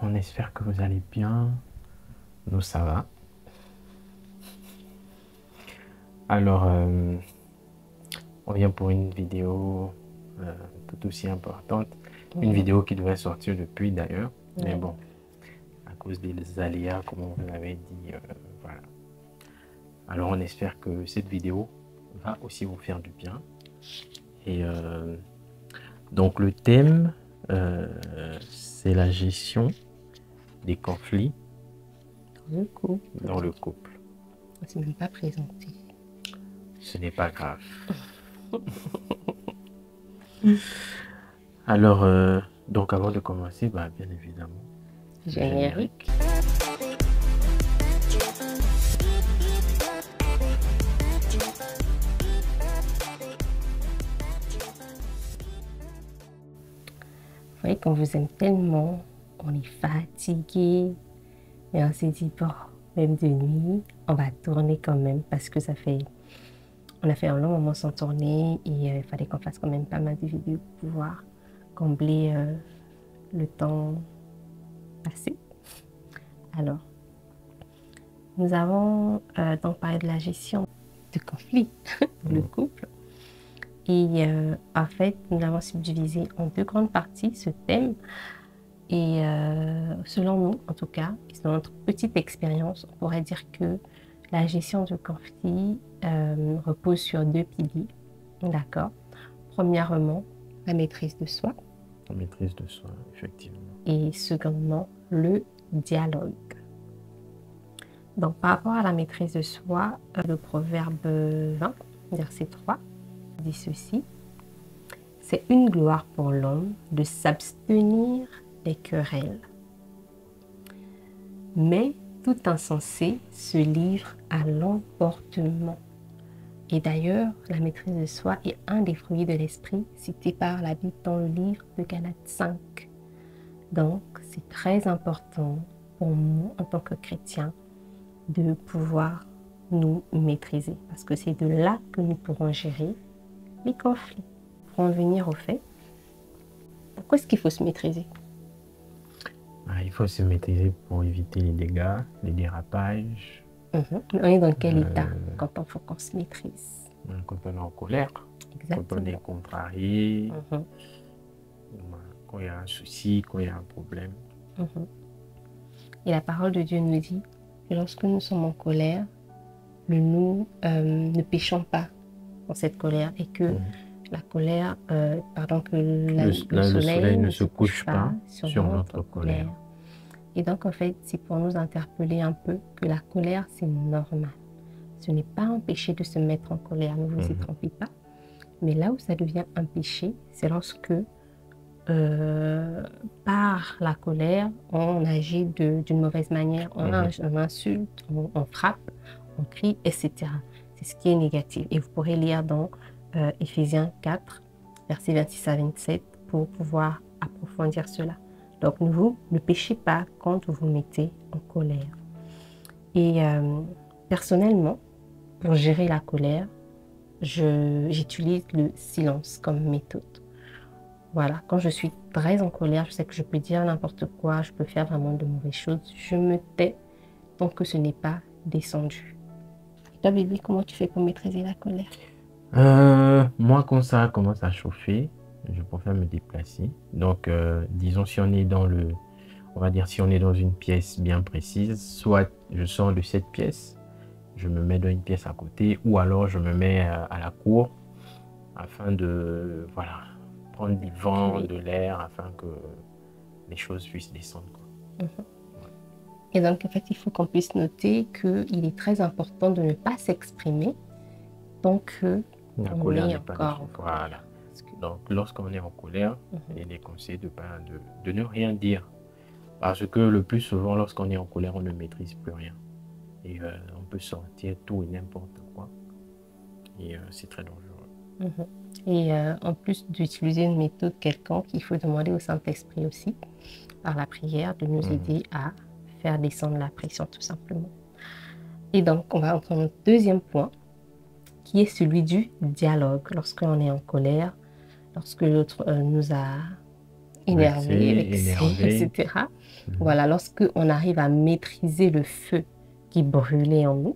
on espère que vous allez bien. Nous, ça va. Alors, on vient pour une vidéo tout aussi importante. Une vidéo qui devait sortir depuis d'ailleurs. Mais bon, à cause des aléas, comme on vous l'avait dit, voilà. Alors, on espère que cette vidéo va aussi vous faire du bien. Et donc, le thème, c'est la gestion des conflits dans le couple. C'est même pas présenté. Ce n'est pas grave. Alors, donc avant de commencer, bien évidemment, Générique. Vous voyez, quand vous aime tellement, on est fatigué, et on s'est dit, bon, même de nuit, on va tourner quand même, parce que on a fait un long moment sans tourner, et il fallait qu'on fasse quand même pas mal de vidéos pour pouvoir combler le temps passé. Alors, nous avons donc parlé de la gestion de conflits dans le couple. Et en fait, nous l'avons subdivisé en deux grandes parties, ce thème. Et selon nous, en tout cas, et selon notre petite expérience, on pourrait dire que la gestion de conflits repose sur deux piliers. D'accord. Premièrement, la maîtrise de soi. La maîtrise de soi, effectivement. Et secondement, le dialogue. Donc, par rapport à la maîtrise de soi, le proverbe 20, verset 3, dit ceci: c'est une gloire pour l'homme de s'abstenir des querelles. Mais tout insensé se livre à l'emportement. Et d'ailleurs, la maîtrise de soi est un des fruits de l'esprit cité par la Bible dans le livre de Galates 5. Donc, c'est très important pour nous, en tant que chrétiens, de pouvoir nous maîtriser. Parce que c'est de là que nous pourrons gérer les conflits. Pour en venir au fait, pourquoi est-ce qu'il faut se maîtriser? Il faut se maîtriser pour éviter les dégâts, les dérapages. On est dans quel état quand il faut qu'on se maîtrise? Quand on est en colère, Exactement. quand on est contrarié, quand il y a un souci, quand il y a un problème. Et la parole de Dieu nous dit que lorsque nous sommes en colère, nous ne péchons pas dans cette colère et que la colère, que le soleil ne se couche pas sur notre colère. Et donc, en fait, c'est pour nous interpeller un peu que la colère, c'est normal. Ce n'est pas un péché de se mettre en colère, ne vous y trompez pas. Mais là où ça devient un péché, c'est lorsque, par la colère, on agit d'une mauvaise manière, on insulte, on frappe, on crie, etc. C'est ce qui est négatif. Et vous pourrez lire dans Éphésiens 4, versets 26 à 27, pour pouvoir approfondir cela. Donc, vous ne péchez pas quand vous vous mettez en colère. Et personnellement, pour gérer la colère, j'utilise le silence comme méthode. Voilà, quand je suis très en colère, je sais que je peux dire n'importe quoi, je peux faire vraiment de mauvaises choses. Je me tais tant que ce n'est pas descendu. Et toi, Bibi, comment tu fais pour maîtriser la colère? Moi, quand ça commence à chauffer, je préfère me déplacer. Donc, disons, si on est on va dire, si on est dans une pièce bien précise, soit je sors de cette pièce, je me mets dans une pièce à côté, ou alors je me mets à la cour afin de, voilà, prendre du vent, de l'air, afin que les choses puissent descendre, quoi. Et donc, en fait, il faut qu'on puisse noter qu'il est très important de ne pas s'exprimer tant que la colère n'est pas encore. Voilà. Donc, lorsqu'on est en colère, il est conseillé de ne rien dire. Parce que le plus souvent, lorsqu'on est en colère, on ne maîtrise plus rien. Et on peut sortir tout et n'importe quoi. Et c'est très dangereux. Et en plus d'utiliser une méthode quelconque, il faut demander au Saint-Esprit aussi, par la prière, de nous aider à faire descendre la pression, tout simplement. Et donc, on va entrer dans notre deuxième point, qui est celui du dialogue. Lorsqu'on est en colère, lorsque l'autre nous a énervé, vexé, vexé, énervé. etc. Voilà, lorsque on arrive à maîtriser le feu qui brûlait en nous,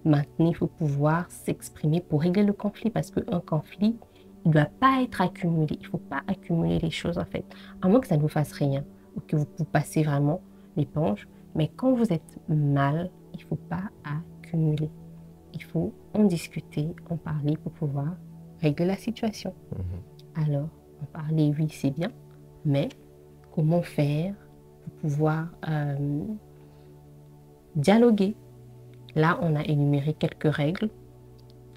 maintenant, il faut pouvoir s'exprimer pour régler le conflit parce qu'un conflit, il ne doit pas être accumulé. Il ne faut pas accumuler les choses en fait. À moins que ça ne vous fasse rien ou que vous passez vraiment l'éponge. Mais quand vous êtes mal, il ne faut pas accumuler. Il faut en discuter, en parler pour pouvoir régler la situation. Alors, en parler, oui, c'est bien. Mais comment faire pour pouvoir dialoguer? Là, on a énuméré quelques règles.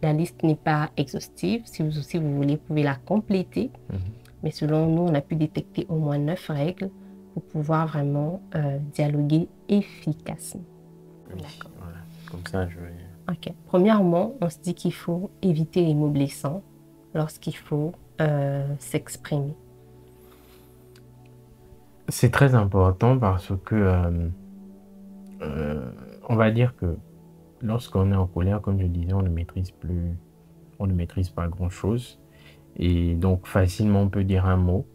La liste n'est pas exhaustive. Si vous aussi vous voulez, vous pouvez la compléter. Mais selon nous, on a pu détecter au moins 9 règles pour pouvoir vraiment dialoguer efficacement. Oui, voilà. Comme ça, je vais... Ok. Premièrement, on se dit qu'il faut éviter les mots blessants lorsqu'il faut s'exprimer. C'est très important parce que on va dire que lorsqu'on est en colère, comme je disais, on ne maîtrise pas grand-chose. Et donc, facilement, on peut dire un mot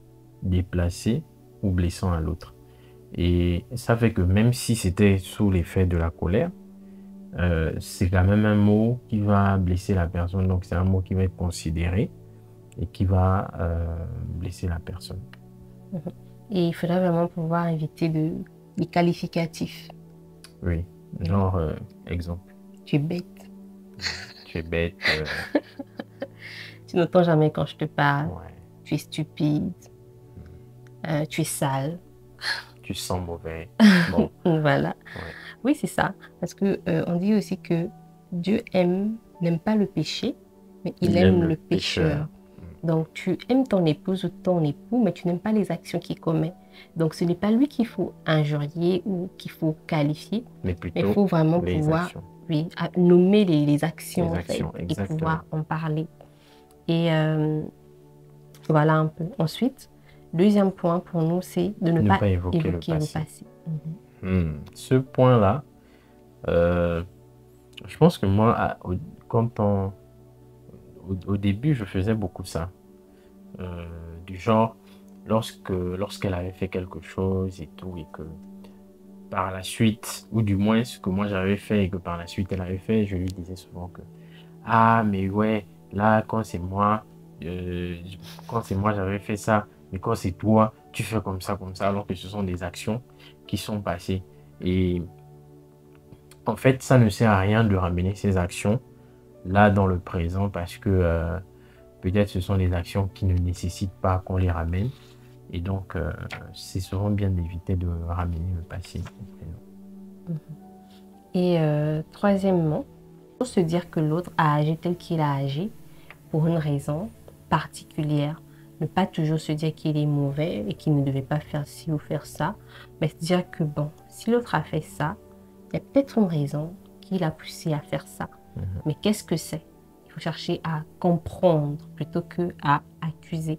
déplacé ou blessant à l'autre. Et ça fait que même si c'était sous l'effet de la colère, c'est quand même un mot qui va blesser la personne. Donc, c'est un mot qui va être considéré et qui va blesser la personne. Et il faudra vraiment pouvoir éviter les qualificatifs. Oui, genre, exemple. Tu es bête. Tu es bête. Tu n'entends jamais quand je te parle. Ouais. Tu es stupide. Tu es sale. Tu sens mauvais. Bon. Voilà. Ouais. Oui, c'est ça. Parce que on dit aussi que Dieu n'aime pas le péché, mais il aime le pécheur. Donc, tu aimes ton épouse ou ton époux, mais tu n'aimes pas les actions qu'il commet. Donc, ce n'est pas lui qu'il faut injurier ou qu'il faut qualifier, mais plutôt il faut vraiment pouvoir nommer les actions, en fait, et pouvoir en parler. Et voilà un peu. Ensuite, deuxième point pour nous, c'est de ne pas évoquer le passé. Ce point-là, je pense que moi, au début, je faisais beaucoup ça. Du genre, lorsqu'elle avait fait quelque chose et tout, et que par la suite, ou du moins ce que moi j'avais fait et que par la suite elle avait fait, je lui disais souvent que ah, mais ouais, là, quand c'est moi j'avais fait ça, mais quand c'est toi, tu fais comme ça, alors que ce sont des actions qui sont passées. Et en fait, ça ne sert à rien de ramener ces actions là dans le présent parce que peut-être ce sont des actions qui ne nécessitent pas qu'on les ramène. Et donc, c'est souvent bien d'éviter de ramener le passé au présent. Et troisièmement, il faut se dire que l'autre a agi tel qu'il a agi pour une raison particulière. Ne pas toujours se dire qu'il est mauvais et qu'il ne devait pas faire ci ou faire ça, mais se dire que bon, si l'autre a fait ça, il y a peut-être une raison qui l'a poussé à faire ça. Mais qu'est-ce que c'est? Il faut chercher à comprendre plutôt qu'à accuser.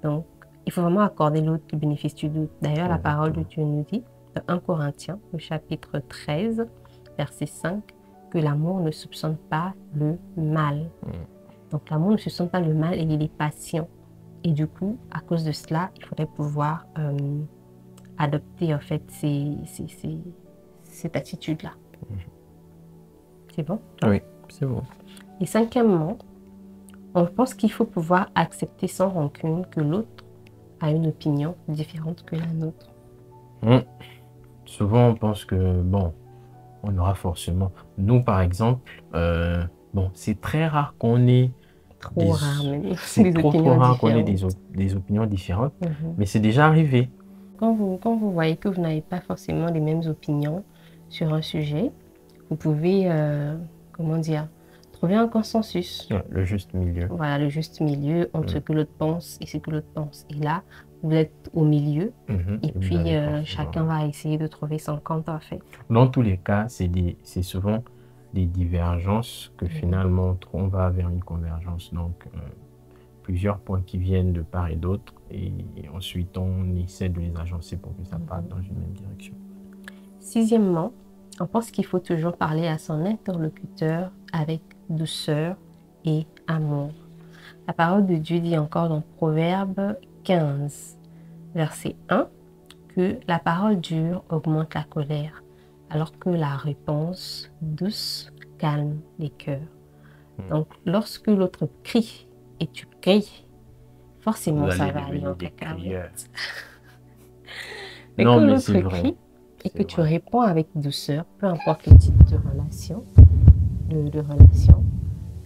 Donc, il faut vraiment accorder l'autre le bénéfice du doute. D'ailleurs, la parole de Dieu nous dit, dans 1 Corinthiens, au chapitre 13, verset 5, que l'amour ne soupçonne pas le mal. Donc, l'amour ne soupçonne pas le mal et il est patient. Et du coup, à cause de cela, il faudrait pouvoir adopter en fait cette attitude-là. C'est bon? Oui, c'est bon. Et cinquièmement, on pense qu'il faut pouvoir accepter sans rancune que l'autre a une opinion différente que la nôtre. Souvent, on pense que, bon, on aura forcément... Nous, par exemple, bon, c'est très rare qu'on ait... Trop rare, même. C'est trop rare qu'on ait des opinions différentes, mais c'est déjà arrivé. Quand vous voyez que vous n'avez pas forcément les mêmes opinions sur un sujet, vous pouvez, comment dire, trouver un consensus. Le juste milieu. Voilà, le juste milieu entre ce que l'autre pense et ce que l'autre pense. Et là, vous êtes au milieu et puis chacun va essayer de trouver son compte en fait. Dans tous les cas, c'est souvent des divergences que finalement on va vers une convergence. Donc, plusieurs points qui viennent de part et d'autre et ensuite on essaie de les agencer pour que ça parte dans une même direction. Sixièmement, on pense qu'il faut toujours parler à son interlocuteur avec douceur et amour. La parole de Dieu dit encore dans Proverbe 15, verset 1, que la parole dure augmente la colère, alors que la réponse douce calme les cœurs. Donc, lorsque l'autre crie et tu cries, forcément, ça va aller en cacahuète. Mais non, que mais l'autre c'est vrai. crie et que C'est tu vrai. réponds avec douceur, peu importe le type de relation, de relation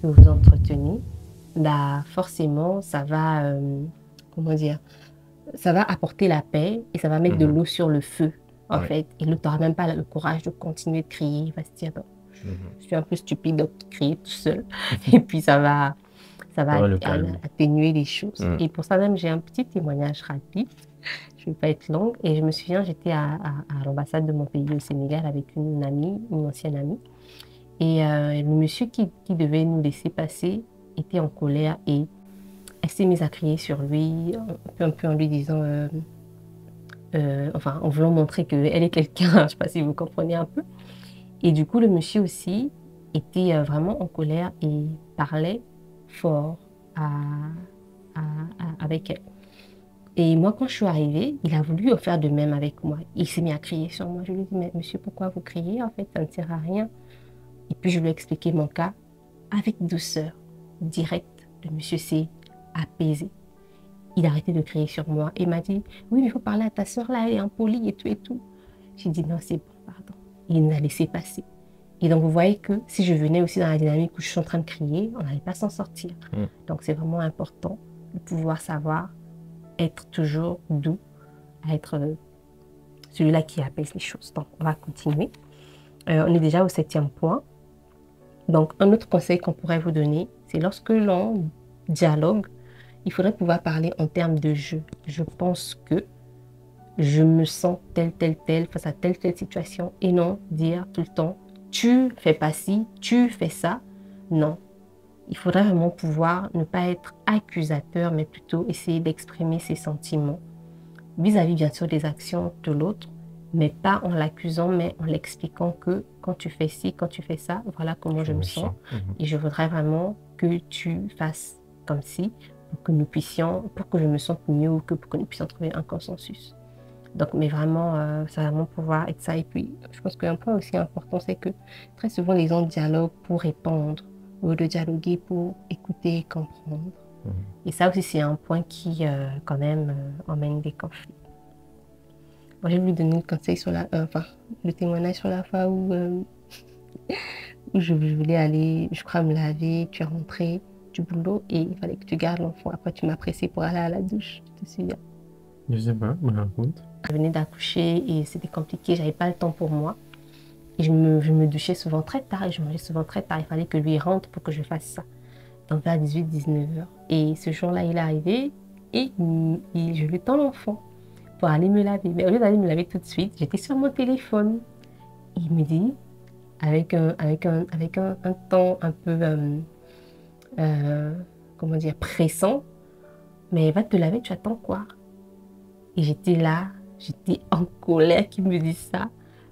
que vous entretenez, bah forcément, ça va, comment dire, ça va apporter la paix et ça va mettre de l'eau sur le feu, en Ouais. fait. Et l'autre n'aura même pas le courage de continuer de crier. Il va se dire, bon, je suis un peu stupide de crier tout seul. Et puis, ça va le calmer. atténuer les choses. Et pour ça même, j'ai un petit témoignage rapide. Je ne vais pas être longue. Et je me souviens, j'étais à l'ambassade de mon pays au Sénégal avec une amie, une ancienne amie. Et le monsieur qui devait nous laisser passer était en colère et elle s'est mise à crier sur lui, un peu en lui disant, enfin, en voulant montrer qu'elle est quelqu'un, je ne sais pas si vous comprenez un peu. Et du coup, le monsieur aussi était vraiment en colère et parlait fort avec elle. Et moi, quand je suis arrivée, il a voulu faire de même avec moi. Il s'est mis à crier sur moi. Je lui ai dit, mais monsieur, pourquoi vous criez? En fait, ça ne sert à rien. Et puis, je lui ai expliqué mon cas avec douceur, direct. Le monsieur s'est apaisé. Il a arrêté de crier sur moi et m'a dit, oui, mais il faut parler à ta soeur là, elle est impolie et tout et tout. J'ai dit, non, c'est bon, pardon. Il nous a laissé passer. Et donc, vous voyez que si je venais aussi dans la dynamique où je suis en train de crier, on n'allait pas s'en sortir. Donc, c'est vraiment important de pouvoir savoir être toujours doux, à être celui-là qui apaise les choses. Donc, on va continuer. On est déjà au 7e point. Donc, un autre conseil qu'on pourrait vous donner, c'est lorsque l'on dialogue, il faudrait pouvoir parler en termes de je. Je pense que je me sens telle face à telle situation et non dire tout le temps tu fais pas ci, tu fais ça. Non. Il faudrait vraiment pouvoir ne pas être accusateur, mais plutôt essayer d'exprimer ses sentiments vis-à-vis bien sûr des actions de l'autre, mais pas en l'accusant, mais en l'expliquant que quand tu fais ci, quand tu fais ça, voilà comment je me sens. Et je voudrais vraiment que tu fasses comme ci pour que nous puissions, pour que je me sente mieux ou que pour que nous puissions trouver un consensus. Donc, mais vraiment, ça va vraiment pouvoir être ça. Et puis, je pense qu'un point aussi important, c'est que très souvent, les gens dialoguent pour répondre ou de dialoguer pour écouter et comprendre. Et ça aussi, c'est un point qui, quand même, emmène des conflits. Moi, je vais lui donner le conseil sur le témoignage sur la fois où, où je voulais aller, je crois, me laver. Tu es rentré du boulot et il fallait que tu gardes l'enfant. Après, tu m'as pressé pour aller à la douche. Je te souviens. Je sais pas, me raconte. Je venais d'accoucher et c'était compliqué, j'avais pas le temps pour moi. Et je me douchais souvent très tard et je mangeais souvent très tard. Il fallait que lui rentre pour que je fasse ça. Donc vers 18-19 heures. Et ce jour-là, il est arrivé et je lui tends l'enfant pour aller me laver. Mais au lieu d'aller me laver tout de suite, j'étais sur mon téléphone. Et il me dit, avec un ton un peu, comment dire, pressant, mais va te laver, tu attends quoi? Et j'étais là, j'étais en colère qu'il me dise ça.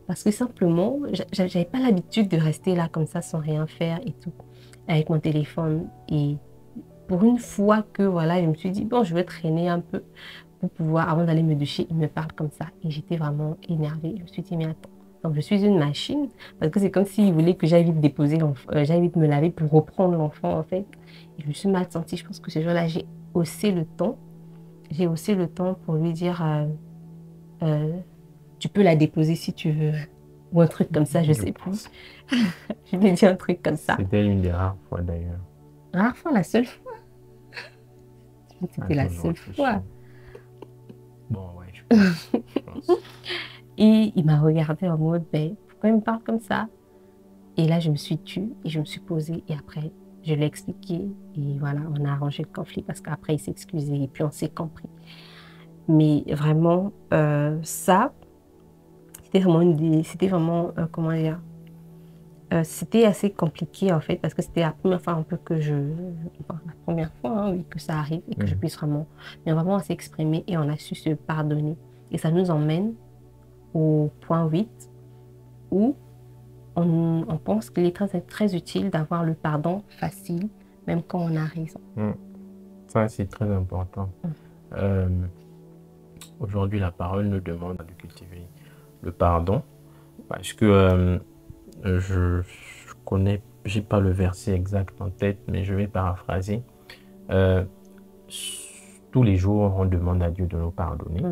Parce que simplement, j'avais pas l'habitude de rester là comme ça sans rien faire et tout, avec mon téléphone. Et pour une fois que voilà, je me suis dit, bon, je vais traîner un peu pour pouvoir, avant d'aller me doucher, il me parle comme ça. Et j'étais vraiment énervée. Je me suis dit, mais attends. Donc, je suis une machine. Parce que c'est comme s'il voulait que j'aille vite déposer l'enfant, j'aille vite me laver pour reprendre l'enfant, en fait. Et je me suis mal sentie. Je pense que ce jour-là, j'ai haussé le ton. J'ai haussé le ton pour lui dire, tu peux la déposer si tu veux. Ou un truc comme ça, je sais plus. Je lui ai dit un truc comme ça. C'était une des rares fois d'ailleurs. Rare fois, la seule fois. C'était la seule fois. Bon, ouais, je pense. Et il m'a regardé en mode, ben, pourquoi il me parle comme ça? Et là, je me suis tue et je me suis posée. Et après, je l'ai expliqué. Et voilà, on a arrangé le conflit parce qu'après, il s'est excusé et puis on s'est compris. Mais vraiment, ça, c'était vraiment, comment dire, c'était assez compliqué en fait parce que c'était la première fois un peu que la première fois hein, oui, que ça arrive et que je puisse vraiment, mais vraiment on s'est exprimé et on a su se pardonner. Et ça nous emmène au point 8 où on pense qu'il est très utile d'avoir le pardon facile, même quand on a raison. Ça, c'est très important. aujourd'hui, la parole nous demande de cultiver le pardon parce que je connais, j'ai pas le verset exact en tête, mais je vais paraphraser. Euh, Tous les jours, on demande à Dieu de nous pardonner.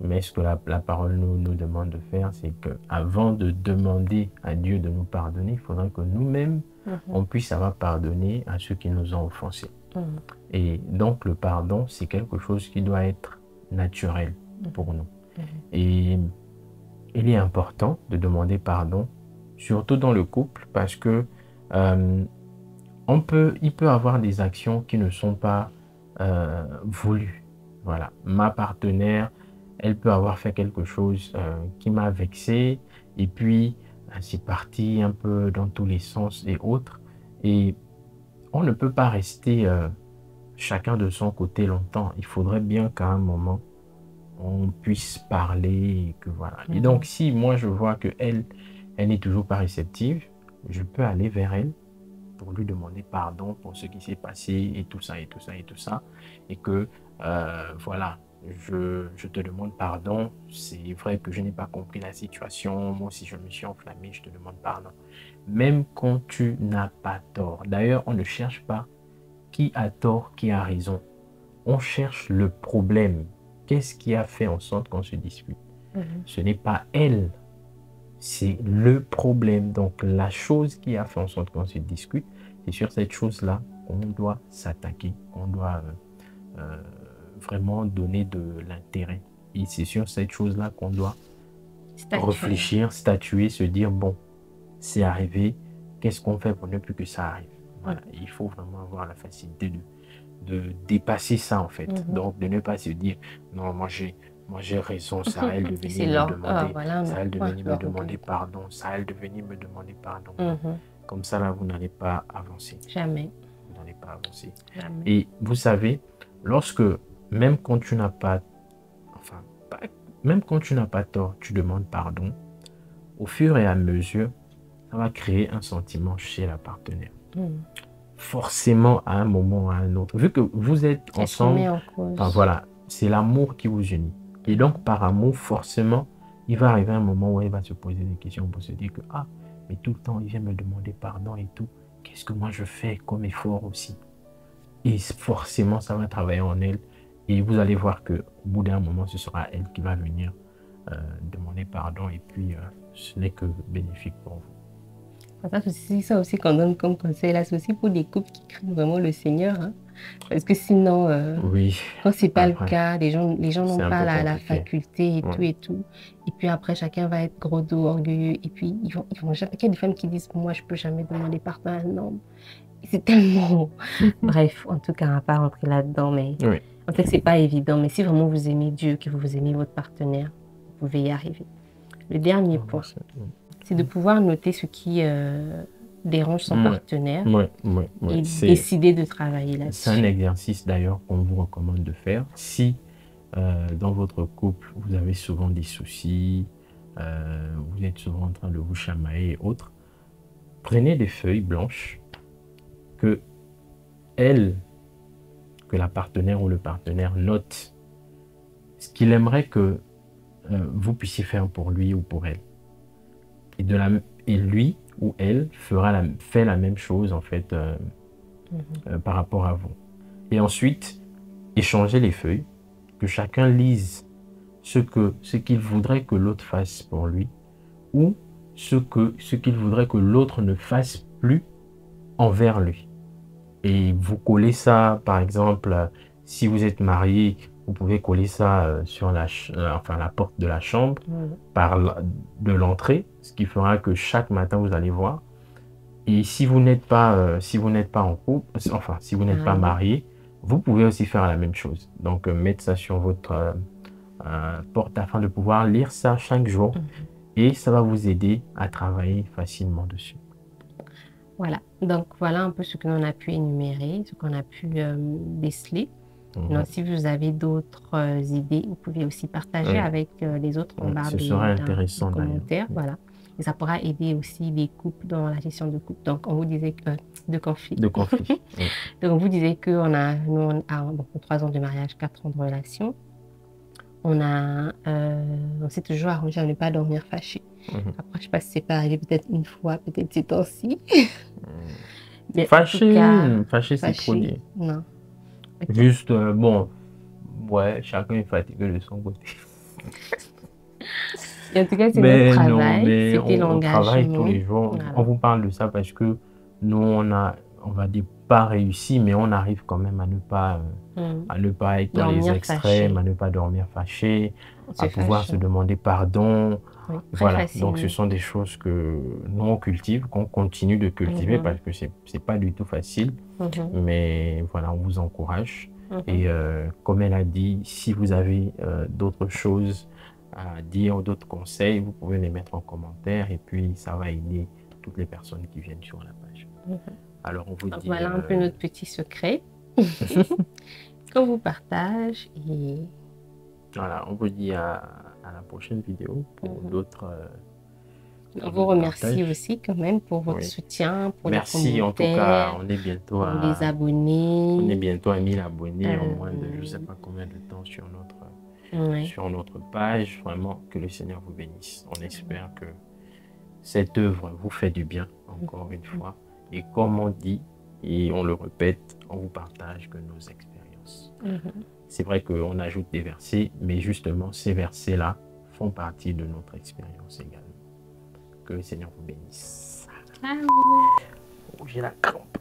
Mais ce que la parole nous demande de faire, c'est qu'avant de demander à Dieu de nous pardonner, il faudrait que nous-mêmes, on puisse avoir pardonné à ceux qui nous ont offensés. Et donc, le pardon, c'est quelque chose qui doit être naturel pour nous. Et il est important de demander pardon, surtout dans le couple, parce que il peut avoir des actions qui ne sont pas voulues. Voilà, ma partenaire, elle peut avoir fait quelque chose qui m'a vexé, et puis c'est parti un peu dans tous les sens et autres. Et on ne peut pas rester chacun de son côté longtemps. Il faudrait bien qu'à un moment, on puisse parler, et que voilà. Et donc, si moi je vois qu'elle n'est toujours pas réceptive, je peux aller vers elle pour lui demander pardon pour ce qui s'est passé et tout ça et tout ça et tout ça. Et que voilà, je te demande pardon. C'est vrai que je n'ai pas compris la situation. Moi aussi, je me suis enflammé. Je te demande pardon. Même quand tu n'as pas tort. D'ailleurs, on ne cherche pas qui a tort, qui a raison. On cherche le problème. Qu'est-ce qui a fait en sorte qu'on se dispute? Ce n'est pas elle, c'est le problème. Donc, la chose qui a fait en sorte qu'on se discute, c'est sur cette chose-là qu'on doit s'attaquer, qu'on doit vraiment donner de l'intérêt. Et c'est sur cette chose-là qu'on doit réfléchir, statuer, se dire, bon, c'est arrivé, qu'est-ce qu'on fait pour ne plus que ça arrive? Voilà. Il faut vraiment avoir la facilité de dépasser ça, en fait. Donc, de ne pas se dire, non, moi j'ai raison, c'est à elle de venir me demander, c'est à elle de venir me demander pardon, c'est à elle de venir me demander pardon. Comme ça, là, vous n'allez pas avancer. Jamais. Vous n'allez pas avancer. Jamais. Et vous savez, même quand tu n'as pas, même quand tu n'as pas tort, tu demandes pardon, au fur et à mesure, ça va créer un sentiment chez la partenaire. Forcément, à un moment ou à un autre, vu que vous êtes ensemble, voilà, c'est l'amour qui vous unit. Et donc, par amour, forcément, il va arriver un moment où elle va se poser des questions pour se dire que, ah, mais tout le temps, il vient me demander pardon et tout. Qu'est-ce que moi je fais comme effort aussi? Et forcément, ça va travailler en elle. Et vous allez voir qu'au bout d'un moment, ce sera elle qui va venir demander pardon. Et puis, ce n'est que bénéfique pour vous. Ça aussi qu'on donne comme conseil, là, c'est aussi pour des couples qui craignent vraiment le Seigneur. Hein. Parce que sinon, quand ce n'est pas le cas, les gens n'ont pas la faculté et tout. Et puis après, chacun va être gros dos, orgueilleux. Et puis, il y a des femmes qui disent, moi, je ne peux jamais demander pardon à un homme. C'est tellement... Bref, en tout cas, on ne va pas rentrer là-dedans. Mais en fait, ce n'est pas évident. Mais si vraiment vous aimez Dieu, que vous aimez votre partenaire, vous pouvez y arriver. Le dernier point, c'est de pouvoir noter ce qui dérange son partenaire et décider de travailler là-dessus. C'est un exercice d'ailleurs qu'on vous recommande de faire. Si dans votre couple, vous avez souvent des soucis, vous êtes souvent en train de vous chamailler et autres, prenez des feuilles blanches que la partenaire ou le partenaire note ce qu'il aimerait que vous puissiez faire pour lui ou pour elle. Et lui ou elle fait la même chose en fait par rapport à vous. Et ensuite, échangez les feuilles, que chacun lise ce qu'il voudrait que l'autre fasse pour lui ou ce qu'il voudrait que l'autre ne fasse plus envers lui. Et vous collez ça, par exemple, si vous êtes marié, vous pouvez coller ça sur la porte de la chambre de l'entrée, ce qui fera que chaque matin vous allez voir. Et si vous n'êtes pas en couple, enfin si vous n'êtes pas marié, vous pouvez aussi faire la même chose. Donc mettre ça sur votre porte afin de pouvoir lire ça chaque jour et ça va vous aider à travailler facilement dessus. Voilà, donc voilà un peu ce que l'on a pu énumérer, ce qu'on a pu déceler. Donc, si vous avez d'autres idées, vous pouvez aussi partager avec les autres en barre de commentaires. Voilà. Et ça pourra aider aussi les couples dans la gestion de couple. Donc, on vous disait de conflit. Donc, on vous disait qu'on a 3 ans de mariage, 4 ans de relation. on s'est toujours arrangé à ne pas dormir fâché. Après, je ne sais pas si c'est pas arrivé peut-être une fois, peut-être ces temps-ci. Mais en Fâché, tout cas, fâché, c'est trop dit. Non. Ok. Juste, bon, ouais, chacun est fatigué de son côté. Et en tout cas, c'est Mais notre non, travail, mais c'était on travaille tous l'engagement. les jours. Voilà. On vous parle de ça parce que nous, on va dire pas réussi, mais on arrive quand même à ne pas être dans les Dormir extrêmes, fâché. à ne pas dormir fâché, On à se pouvoir fâche, se demander pardon. oui, très Voilà, facilement. donc ce sont des choses que nous on cultive, qu'on continue de cultiver parce que c'est pas du tout facile, mais voilà, on vous encourage. Et comme elle a dit, si vous avez d'autres choses à dire ou d'autres conseils, vous pouvez les mettre en commentaire et puis ça va aider toutes les personnes qui viennent sur la page. Alors on vous Donc, dit... voilà un peu notre petit secret qu'on vous partage et... Voilà, on vous dit à la prochaine vidéo pour d'autres... On vous remercie aussi quand même pour votre soutien, pour les commentaires. Merci en tout cas, on est bientôt pour les abonnés. On est bientôt à 1000 abonnés en moins de je ne sais pas combien de temps sur notre page. Vraiment, que le Seigneur vous bénisse. On espère que cette œuvre vous fait du bien, encore une fois. Et comme on dit, et on le répète, on vous partage que nos expériences. C'est vrai qu'on ajoute des versets, mais justement, ces versets-là font partie de notre expérience également. Que le Seigneur vous bénisse. Ciao. Oh, j'ai la crampe.